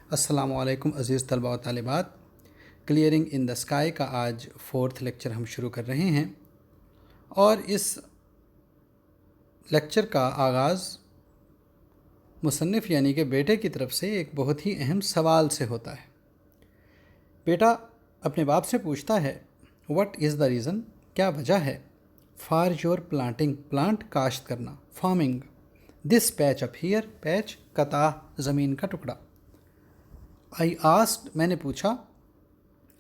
السلام علیکم عزیز طلباء و طالبات. کلیئرنگ ان دا اسکائی کا آج 4تھ لیکچر ہم شروع کر رہے ہیں، اور اس لیکچر کا آغاز مصنف یعنی کہ بیٹے کی طرف سے ایک بہت ہی اہم سوال سے ہوتا ہے. بیٹا اپنے باپ سے پوچھتا ہے وٹ از دا ریزن، کیا وجہ ہے، فار یور پلانٹنگ، پلانٹ کاشت کرنا، farming, this patch up here, پیچ قطع، زمین کا ٹکڑا. آئی آسکڈ، میں نے پوچھا،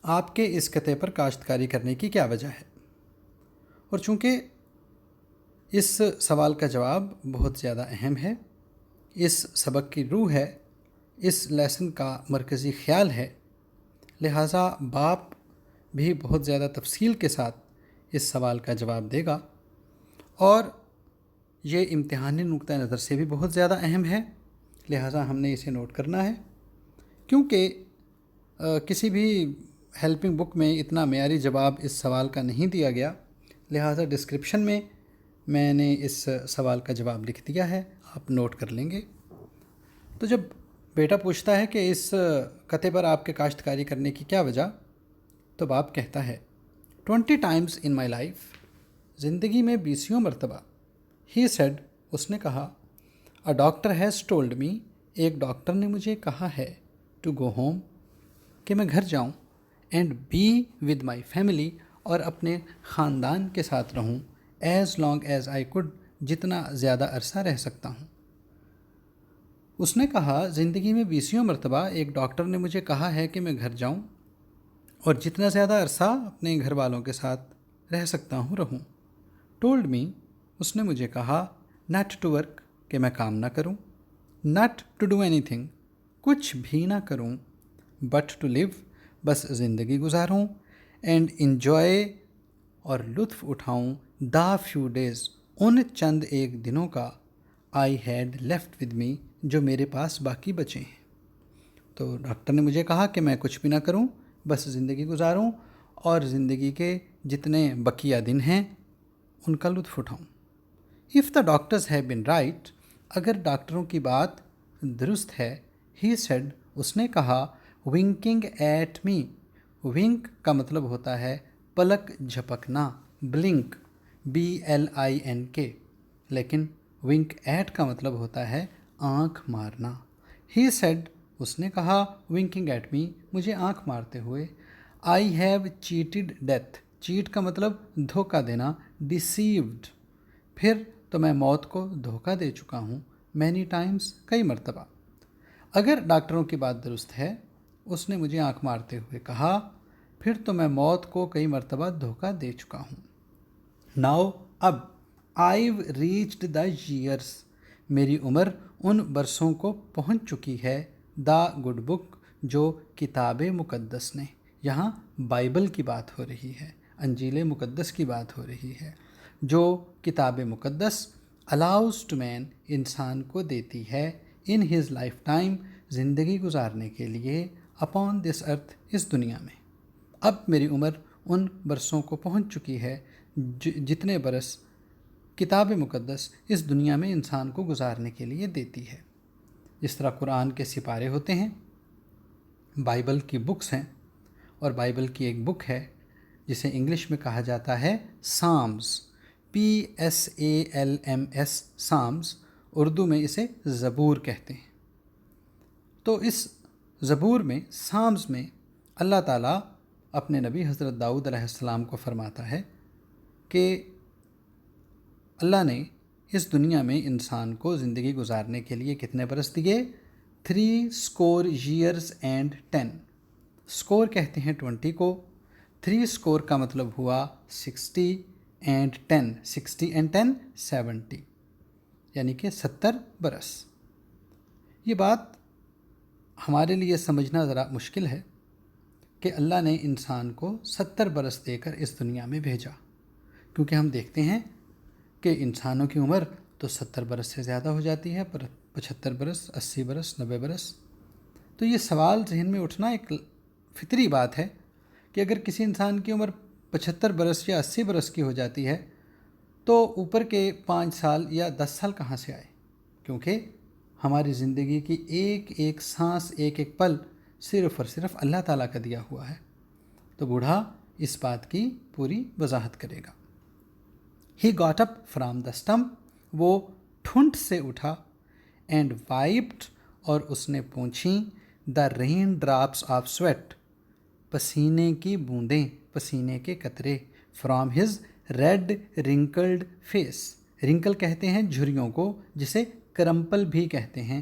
آپ کے اس قطعے پر کاشتکاری کرنے کی کیا وجہ ہے؟ اور چونکہ اس سوال کا جواب بہت زیادہ اہم ہے، اس سبق کی روح ہے، اس لیسن کا مرکزی خیال ہے، لہٰذا باپ بھی بہت زیادہ تفصیل کے ساتھ اس سوال کا جواب دے گا، اور یہ امتحانی نقطہ نظر سے بھی بہت زیادہ اہم ہے، لہٰذا ہم نے اسے نوٹ کرنا ہے. کیونکہ کسی بھی ہیلپنگ بک میں اتنا معیاری جواب اس سوال کا نہیں دیا گیا، لہٰذا ڈسکرپشن میں میں نے اس سوال کا جواب لکھ دیا ہے، آپ نوٹ کر لیں گے. تو جب بیٹا پوچھتا ہے کہ اس قطعے پر آپ کے کاشتکاری کرنے کی کیا وجہ، تو باپ کہتا ہے 20 times in my life، زندگی میں 20 مرتبہ. He said، اس نے کہا، A doctor has told me، ایک ڈاکٹر نے مجھے کہا ہے، ٹو گو ہوم، کہ میں گھر جاؤں، and be with my family, اور اپنے خاندان کے ساتھ رہوں، as long as I could, جتنا زیادہ عرصہ رہ سکتا ہوں. اس نے کہا زندگی میں 20 مرتبہ ایک ڈاکٹر نے مجھے کہا ہے کہ میں گھر جاؤں اور جتنا زیادہ عرصہ اپنے گھر والوں کے ساتھ رہ سکتا ہوں رہوں. ٹولڈ می، اس نے مجھے کہا، ناٹ ٹو ورک، کہ میں کام نہ کروں، ناٹ ٹو ڈو اینی تھنگ، کچھ بھی نہ کروں، بٹ ٹو لیو، بس زندگی گزاروں، اینڈ انجوائے، اور لطف اٹھاؤں، دا فیو ڈیز، ان چند ایک دنوں کا، I had left with me, جو میرے پاس باقی بچے ہیں. تو ڈاکٹر نے مجھے کہا کہ میں کچھ بھی نہ کروں، بس زندگی گزاروں اور زندگی کے جتنے بقیہ دن ہیں ان کا لطف اٹھاؤں. Of the doctors have been right, اگر ڈاکٹروں کی بات درست ہے، ہی سیڈ، اس نے کہا، ونکنگ ایٹ می، ونک کا مطلب ہوتا ہے پلک جھپکنا، بلنک، BLINK، لیکن ونک ایٹ کا مطلب ہوتا ہے آنکھ مارنا. ہی سیڈ، اس نے کہا، ونکنگ ایٹ می، مجھے آنکھ مارتے ہوئے، I have cheated death, chat کا مطلب دھوکہ دینا، ڈیسیوڈ، پھر تو میں موت کو دھوکہ دے چکا ہوں، مینی ٹائمز، کئی مرتبہ. اگر ڈاکٹروں کی بات درست ہے، اس نے مجھے آنکھ مارتے ہوئے کہا، پھر تو میں موت کو کئی مرتبہ دھوکہ دے چکا ہوں. ناؤ، اب، آئیو ریچڈ دا ایئرس، میری عمر ان برسوں کو پہنچ چکی ہے، دا گڈ بک، جو کتاب مقدس نے، یہاں بائبل کی بات ہو رہی ہے، انجیل مقدس کی بات ہو رہی ہے، جو کتاب مقدس الاؤز ٹو مین، انسان کو دیتی ہے، ان ہز لائف ٹائم، زندگی گزارنے کے لیے، اپون دس ارتھ، اس دنیا میں. اب میری عمر ان برسوں کو پہنچ چکی ہے جتنے برس کتاب مقدس اس دنیا میں انسان کو گزارنے کے لیے دیتی ہے. جس طرح قرآن کے سپارے ہوتے ہیں، بائبل کی بکس ہیں، اور بائبل کی ایک بک ہے جسے انگلش میں کہا جاتا ہے سامز، PSALMS، سامز، اردو میں اسے زبور کہتے ہیں. تو اس زبور میں، سامز میں، اللہ تعالیٰ اپنے نبی حضرت داؤد علیہ السلام کو فرماتا ہے کہ اللہ نے اس دنیا میں انسان کو زندگی گزارنے کے لیے کتنے برس دیے؟ 3 years and 10. اسکور کہتے ہیں 20 کو، 3 اسکور کا مطلب ہوا 60 and 10، 60 and 10، 70، یعنی کہ 70 برس. یہ بات ہمارے لیے سمجھنا ذرا مشکل ہے کہ اللہ نے انسان کو 70 برس دے کر اس دنیا میں بھیجا، کیونکہ ہم دیکھتے ہیں کہ انسانوں کی عمر تو 70 برس سے زیادہ ہو جاتی ہے، پر 75 برس، 80 برس، 90 برس. تو یہ سوال ذہن میں اٹھنا ایک فطری بات ہے کہ اگر کسی انسان کی عمر 75 برس یا 80 برس کی ہو جاتی ہے تو اوپر کے 5 سال یا 10 سال کہاں سے آئے؟ کیونکہ ہماری زندگی کی ایک ایک سانس، ایک ایک پل صرف اور صرف اللہ تعالیٰ کا دیا ہوا ہے۔ تو بوڑھا اس بات کی پوری وضاحت کرے گا۔ He got up from the stump, وہ ٹھنڈ سے اٹھا، اینڈ وائپڈ، اور اس نے پونچھیں، the rain drops of sweat, پسینے کی بوندیں، پسینے کے قطرے، from his red wrinkled face. Wrinkle کہتے ہیں جھریوں کو، جسے کرمپل بھی کہتے ہیں،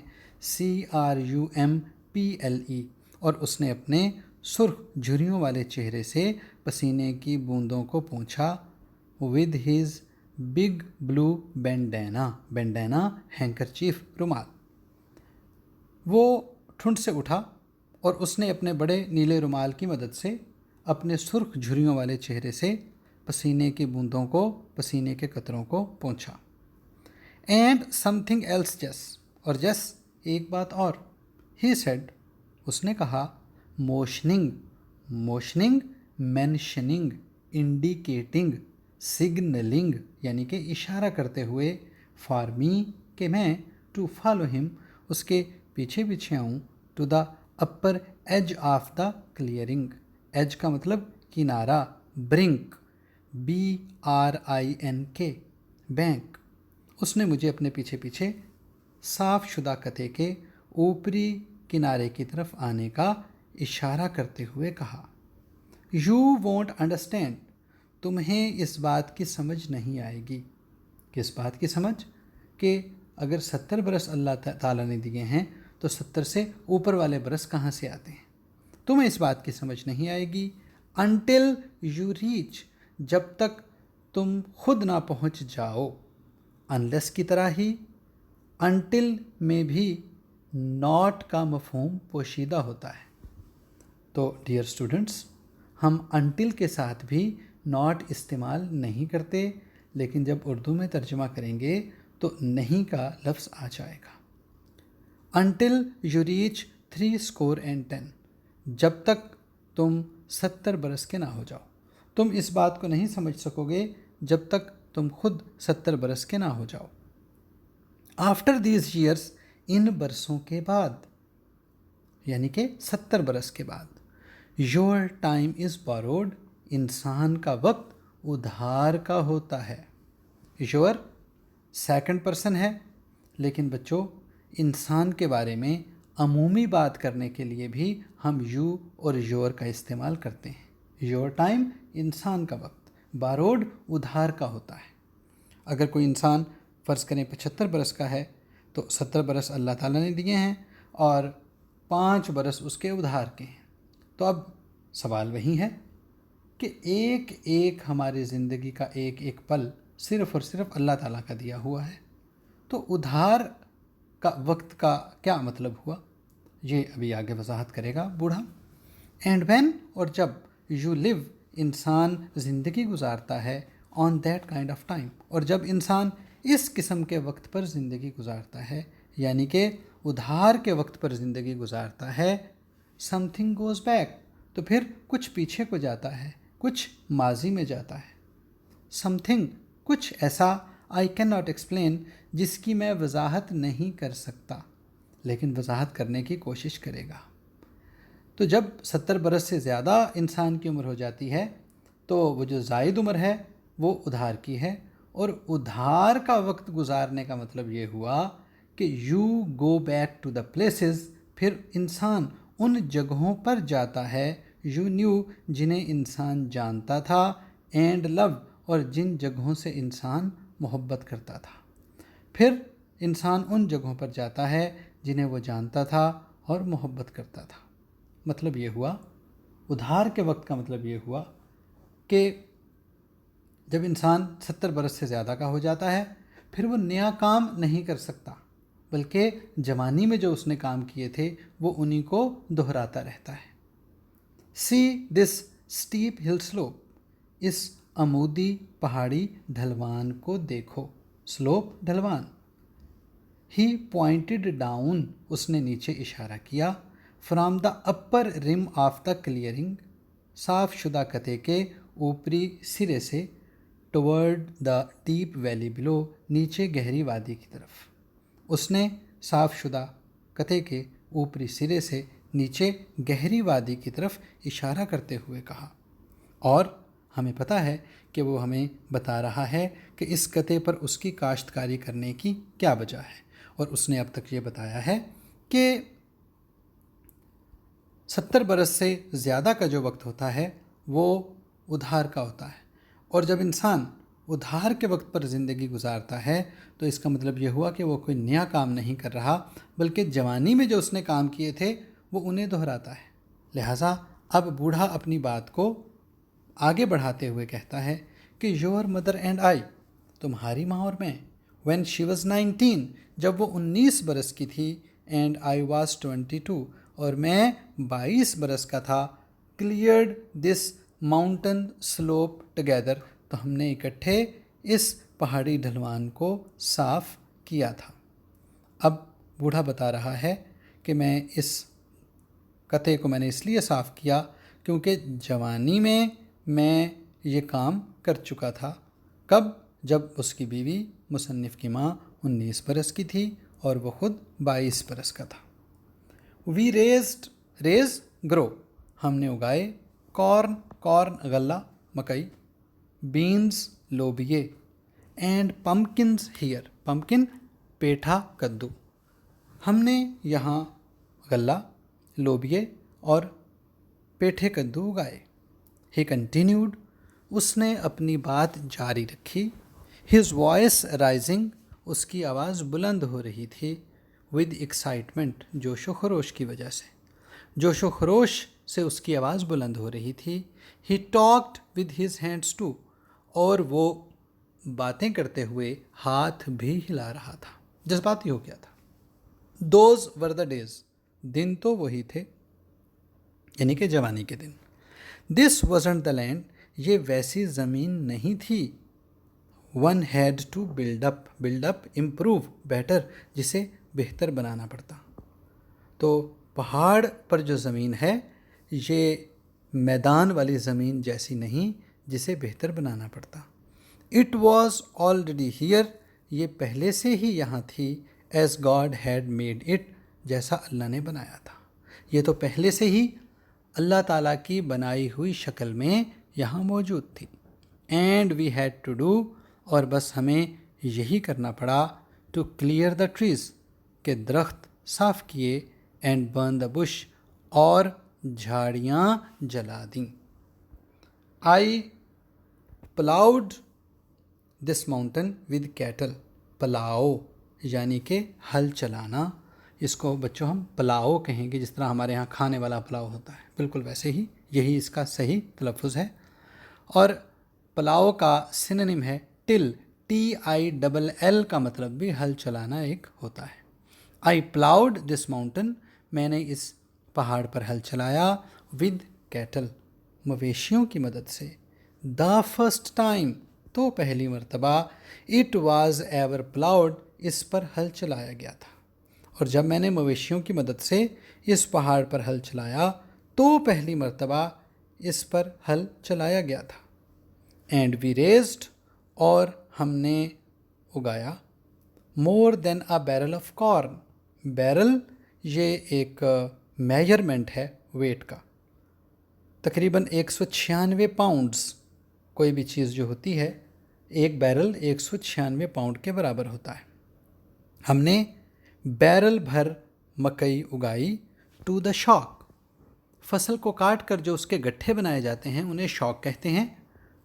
CRUMPLE، اور اس نے اپنے سرخ جھریوں والے چہرے سے پسینے کی بوندوں کو پونچھا، ود ہز بگ بلو بینڈینا، بینڈینا ہینکرچیف، رومال۔ وہ ٹھنڈ سے اٹھا اور اس نے اپنے بڑے نیلے رومال کی مدد سے اپنے سرخ جھریوں والے چہرے سے پسینے کی بوندوں کو، پسینے کے قطروں کو پونچھا۔ اینڈ سم تھنگ ایلس جس، اور جس ایک بات اور، ہی سیڈ، اس نے کہا، موشننگ، موشننگ، مینشننگ، انڈیکیٹنگ، سگنلنگ، یعنی کہ اشارہ کرتے ہوئے، فار می، کہ میں، ٹو فالو ہم، اس کے پیچھے پیچھے آؤں، to the upper edge of the clearing, edge کا مطلب کنارہ، برنک، BRINK، بینک۔ اس نے مجھے اپنے پیچھے پیچھے صاف شدہ قطعے کے اوپری کنارے کی طرف آنے کا اشارہ کرتے ہوئے کہا، یو وونٹ انڈرسٹینڈ، تمہیں اس بات کی سمجھ نہیں آئے گی۔ کس بات کی سمجھ؟ کہ اگر 70 برس اللہ تعالیٰ نے دیے ہیں تو 70 سے اوپر والے برس کہاں سے آتے ہیں؟ تمہیں اس بات کی سمجھ نہیں آئے گی، انٹل یو ریچ، جب تک تم خود نہ پہنچ جاؤ، انلیس کی طرح ہی انٹل میں بھی ناٹ کا مفہوم پوشیدہ ہوتا ہے۔ تو ڈیئر اسٹوڈنٹس، ہم انٹل کے ساتھ بھی ناٹ استعمال نہیں کرتے، لیکن جب اردو میں ترجمہ کریں گے تو نہیں کا لفظ آ جائے گا۔ انٹل یو ریچ 70 جب تک تم 70 برس کے نہ ہو جاؤ۔ تم اس بات کو نہیں سمجھ سکو گے جب تک تم خود 70 برس کے نہ ہو جاؤ۔ آفٹر دیز ایئرس، ان برسوں کے بعد، یعنی کہ 70 برس کے بعد، یور ٹائم از باروڈ، انسان کا وقت ادھار کا ہوتا ہے۔ یور سیکنڈ پرسن ہے، لیکن بچوں انسان کے بارے میں عمومی بات کرنے کے لیے بھی ہم یو اور یور کا استعمال کرتے ہیں۔ یور ٹائم، انسان کا وقت، باروڈ، ادھار کا ہوتا ہے۔ اگر کوئی انسان فرض کریں 75 برس کا ہے تو 70 برس اللہ تعالیٰ نے دیے ہیں اور 5 برس اس کے ادھار کے ہیں۔ تو اب سوال وہی ہے کہ ایک ایک ہماری زندگی کا ایک ایک پل صرف اور صرف اللہ تعالیٰ کا دیا ہوا ہے، تو ادھار کا وقت کا کیا مطلب ہوا؟ یہ ابھی آگے وضاحت کرے گا بوڑھا۔ اینڈ وین، اور جب، یو لیو، انسان زندگی گزارتا ہے، on that kind of time, اور جب انسان اس قسم کے وقت پر زندگی گزارتا ہے، یعنی کہ ادھار کے وقت پر زندگی گزارتا ہے، سم تھنگ گوز بیک، تو پھر کچھ پیچھے کو جاتا ہے، کچھ ماضی میں جاتا ہے۔ سم تھنگ، کچھ ایسا، آئی کین ناٹ ایکسپلین، جس کی میں وضاحت نہیں کر سکتا، لیکن وضاحت کرنے کی کوشش کرے گا۔ تو جب 70 برس سے زیادہ انسان کی عمر ہو جاتی ہے تو وہ جو زائد عمر ہے وہ ادھار کی ہے، اور ادھار کا وقت گزارنے کا مطلب یہ ہوا کہ you go back to the places, پھر انسان ان جگہوں پر جاتا ہے، یو نیو، جنہیں انسان جانتا تھا، اینڈ لو، اور جن جگہوں سے انسان محبت کرتا تھا۔ پھر انسان ان جگہوں پر جاتا ہے جنہیں وہ جانتا تھا اور محبت کرتا تھا۔ مطلب یہ ہوا، ادھار کے وقت کا مطلب یہ ہوا کہ جب انسان 70 برس سے زیادہ کا ہو جاتا ہے پھر وہ نیا کام نہیں کر سکتا، بلکہ جوانی میں جو اس نے کام کیے تھے وہ انہی کو دہراتا رہتا ہے۔ سی دس اسٹیپ ہل سلوپ، اس عمودی پہاڑی ڈھلوان کو دیکھو، سلوپ ڈھلوان۔ ہی پوائنٹڈ ڈاؤن، اس نے نیچے اشارہ کیا، فرام دا اپر رم آف دا کلیئرنگ، صاف شدہ قطعے کے اوپری سرے سے، ٹورڈ دا ڈیپ ویلی بلو، نیچے گہری وادی کی طرف۔ اس نے صاف شدہ کتے کے اوپری سرے سے نیچے گہری وادی کی طرف اشارہ کرتے ہوئے کہا، اور ہمیں پتہ ہے کہ وہ ہمیں بتا رہا ہے کہ اس کتے پر اس کی کاشتکاری کرنے کی کیا وجہ ہے، اور اس نے اب تک یہ بتایا ہے کہ 70 برس سے زیادہ کا جو وقت ہوتا ہے وہ ادھار کا ہوتا ہے، اور جب انسان ادھار کے وقت پر زندگی گزارتا ہے تو اس کا مطلب یہ ہوا کہ وہ کوئی نیا کام نہیں کر رہا، بلکہ جوانی میں جو اس نے کام کیے تھے وہ انہیں دہراتا ہے۔ لہٰذا اب بوڑھا اپنی بات کو آگے بڑھاتے ہوئے کہتا ہے کہ یور مدر اینڈ آئی، تمہاری ماں اور میں، وین شی واز 19، جب وہ 19 برس کی تھی، اینڈ آئی واز 22، اور میں 22 برس کا تھا، کلیئرڈ دس ماؤنٹن سلوپ ٹگیدر، تو ہم نے اکٹھے اس پہاڑی ڈھلوان کو صاف کیا تھا۔ اب بوڑھا بتا رہا ہے کہ میں اس کتے کو میں نے اس لیے صاف کیا کیونکہ جوانی میں یہ کام کر چکا تھا۔ کب؟ جب اس کی بیوی مصنف کی ماں 19 برس کی تھی اور وہ خود 22 برس کا تھا۔ وی ریز گرو، ہم نے اگائے، کارن غلہ مکئی، بینز لوبیے، اینڈ پمکنز ہیئر، پمکن پیٹھا کدو، ہم نے یہاں غلہ، لوبیے اور پیٹھے کدو اگائے۔ ہی کنٹینیوڈ، اس نے اپنی بات جاری رکھی، ہز وائس رائزنگ، اس کی آواز بلند ہو رہی تھی، ود ایکسائٹمنٹ، جوش و خروش کی وجہ سے، جوش و خروش سے اس کی آواز بلند ہو رہی تھی۔ He talked with his hands too, اور وہ باتیں کرتے ہوئے ہاتھ بھی ہلا رہا تھا، جذباتی ہو گیا تھا۔ دوز ور دا ڈیز، دن تو وہی تھے، یعنی کہ جوانی کے دن۔ دس وازنٹ دا لینڈ، یہ ویسی زمین نہیں تھی۔ One had to build up, improve, better, جسے بہتر بنانا پڑتا۔ تو پہاڑ پر جو زمین ہے یہ میدان والی زمین جیسی نہیں جسے بہتر بنانا پڑتا۔ اٹ واز آلریڈی ہیئر، یہ پہلے سے ہی یہاں تھی، as God had made it, جیسا اللہ نے بنایا تھا۔ یہ تو پہلے سے ہی اللہ تعالیٰ کی بنائی ہوئی شکل میں یہاں موجود تھی۔ And we had to do, اور بس ہمیں یہی کرنا پڑا، ٹو کلیئر دا ٹریز، کہ درخت صاف کیے، اینڈ برن دا بش، اور جھاڑیاں جلا دیں۔ آئی پلاؤڈ دس ماؤنٹن ود کیٹل، پلاؤ یعنی کہ ہل چلانا، اس کو بچوں ہم پلاؤ کہیں گے، جس طرح ہمارے ہاں کھانے والا پلاؤ ہوتا ہے، بالکل ویسے ہی یہی اس کا صحیح تلفظ ہے۔ اور پلاؤ کا سینونیم ہے ٹل، TILL کا مطلب بھی ہل چلانا ایک ہوتا ہے۔ آئی پلاؤڈ دس ماؤنٹن، میں نے اس پہاڑ پر ہل چلایا، ود کیٹل، مویشیوں کی مدد سے، دا فرسٹ ٹائم، تو پہلی مرتبہ، اٹ واز ایور پلاؤڈ، اس پر ہل چلایا گیا تھا۔ اور جب میں نے مویشیوں کی مدد سے اس پہاڑ پر ہل چلایا تو پہلی مرتبہ اس پر ہل چلایا گیا تھا۔ اینڈ وی ریزڈ، اور ہم نے اگایا، مور دین اے بیرل آف کارن، بیرل یہ ایک میجرمنٹ ہے ویٹ کا، تقریباً 196 پاؤنڈز، کوئی بھی چیز جو ہوتی ہے ایک بیرل 196 پاؤنڈ کے برابر ہوتا ہے۔ ہم نے بیرل بھر مکئی اگائی، ٹو دا شاک، فصل کو کاٹ کر جو اس کے گٹھے بنائے جاتے ہیں انہیں شاک کہتے ہیں،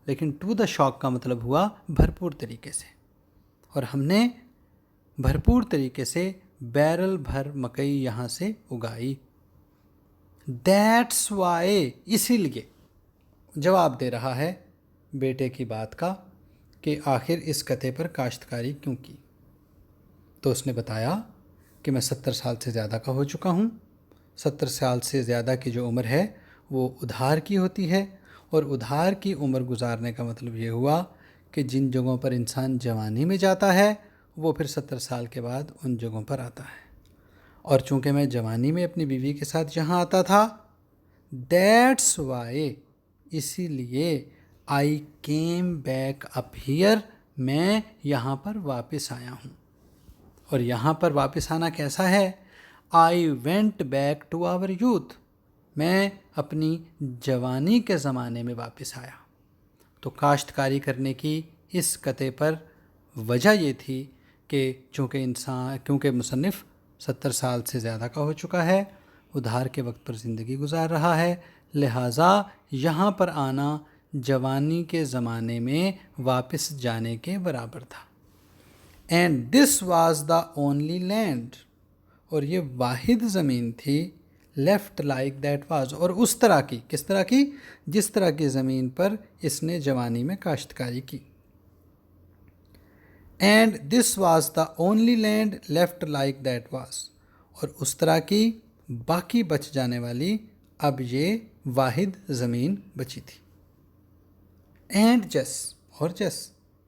لیکن ٹو دا شاک کا مطلب ہوا بھرپور طریقے سے، اور ہم نے بھرپور طریقے سے بیرل بھر مکئی یہاں سے اگائی۔ دیٹس وائی، اسی لیے جواب دے رہا ہے بیٹے کی بات کا کہ آخر اس کتے پر کاشتکاری کیوں کی۔ تو اس نے بتایا کہ میں 70 سال سے زیادہ کا ہو چکا ہوں، 70 سال سے زیادہ کی جو عمر ہے وہ ادھار کی ہوتی ہے، اور ادھار کی عمر گزارنے کا مطلب یہ ہوا کہ جن جگہوں پر انسان جوانی میں جاتا ہے وہ پھر 70 سال کے بعد ان جگہوں پر آتا ہے۔ اور چونکہ میں جوانی میں اپنی بیوی کے ساتھ یہاں آتا تھا، دیٹس وائی، اسی لیے، I came back up here, میں یہاں پر واپس آیا ہوں۔ اور یہاں پر واپس آنا کیسا ہے؟ I went back to our youth, میں اپنی جوانی کے زمانے میں واپس آیا۔ تو کاشتکاری کرنے کی اس قطعے پر وجہ یہ تھی کہ کیونکہ مصنف 70 سال سے زیادہ کا ہو چکا ہے، ادھار کے وقت پر زندگی گزار رہا ہے، لہٰذا یہاں پر آنا جوانی کے زمانے میں واپس جانے کے برابر تھا۔ And this was the only land, اور یہ واحد زمین تھی، لیفٹ لائک دیٹ واز، اور اس طرح کی، کس طرح کی؟ جس طرح کی زمین پر اس نے جوانی میں کاشتکاری کی۔ And this was the only land left like that was, اور اس طرح کی باقی بچ جانے والی اب یہ واحد زمین بچی تھی۔ اینڈ جس، اور جس،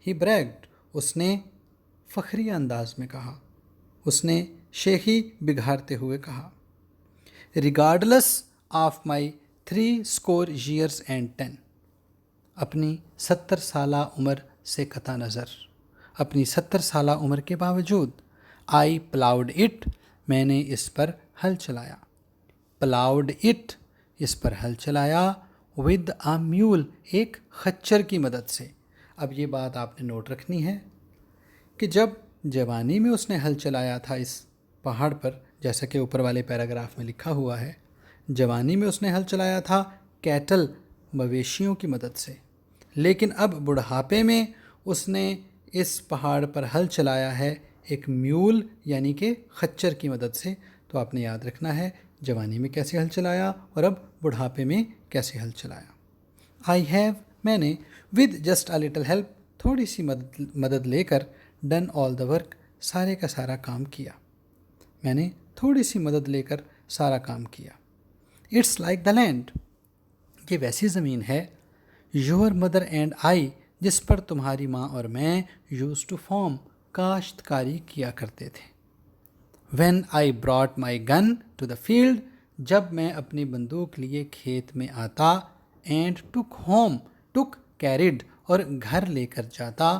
ہی بریگڈ، اس نے فخریہ انداز میں کہا، اس نے شیخی بگھارتے ہوئے کہا، regardless of my 60 years and 10، اپنی 70 سالہ عمر سے قطع نظر، اپنی 70 سالہ عمر کے باوجود، آئی پلاؤڈ اٹ، میں نے اس پر ہل چلایا، پلاؤڈ اٹ، اس پر ہل چلایا، ود آ میول، ایک خچر کی مدد سے۔ اب یہ بات آپ نے نوٹ رکھنی ہے کہ جب جوانی میں اس نے ہل چلایا تھا اس پہاڑ پر، جیسا کہ اوپر والے پیراگراف میں لکھا ہوا ہے، جوانی میں اس نے ہل چلایا تھا کیٹل، مویشیوں کی مدد سے، لیکن اب بڑھاپے میں اس نے اس پہاڑ پر ہل چلایا ہے ایک میول یعنی کہ خچر کی مدد سے۔ تو آپ نے یاد رکھنا ہے جوانی میں کیسے ہل چلایا اور اب بڑھاپے میں کیسے ہل چلایا۔ آئی ہیو، میں نے، with just a little help, تھوڑی سی مدد لے کر، ڈن آل دا ورک، سارے کا سارا کام کیا، میں نے تھوڑی سی مدد لے کر سارا کام کیا۔ اٹس لائک دا لینڈ، یہ ویسی زمین ہے، یور مدر اینڈ آئی، جس پر تمہاری ماں اور میں، یوز ٹو فارم، کاشتکاری کیا کرتے تھے۔ When I brought my gun to the field, جب میں اپنی بندوق لیے کھیت میں آتا، and took home, took carried, اور گھر لے کر جاتا،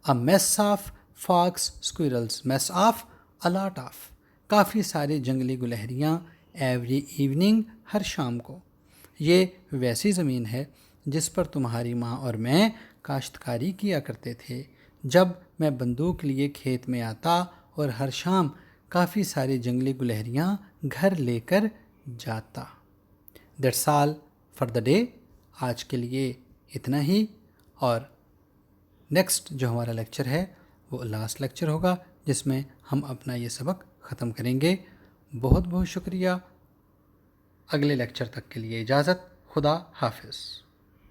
a mess of fox squirrels, mess of, a lot of, کافی ساری جنگلی گلہریاں، ایوری ایوننگ، ہر شام کو۔ یہ ویسی زمین ہے جس پر تمہاری ماں اور میں کاشتکاری کیا کرتے تھے، جب میں بندوق لیے کھیت میں آتا اور ہر شام کافی ساری جنگلی گلہریاں گھر لے کر جاتا۔ That's all for the day, آج کے لیے اتنا ہی، اور نیکسٹ جو ہمارا لیکچر ہے وہ لاسٹ لیکچر ہوگا جس میں ہم اپنا یہ سبق ختم کریں گے۔ بہت بہت شکریہ، اگلے لیکچر تک کے لیے اجازت، خدا حافظ۔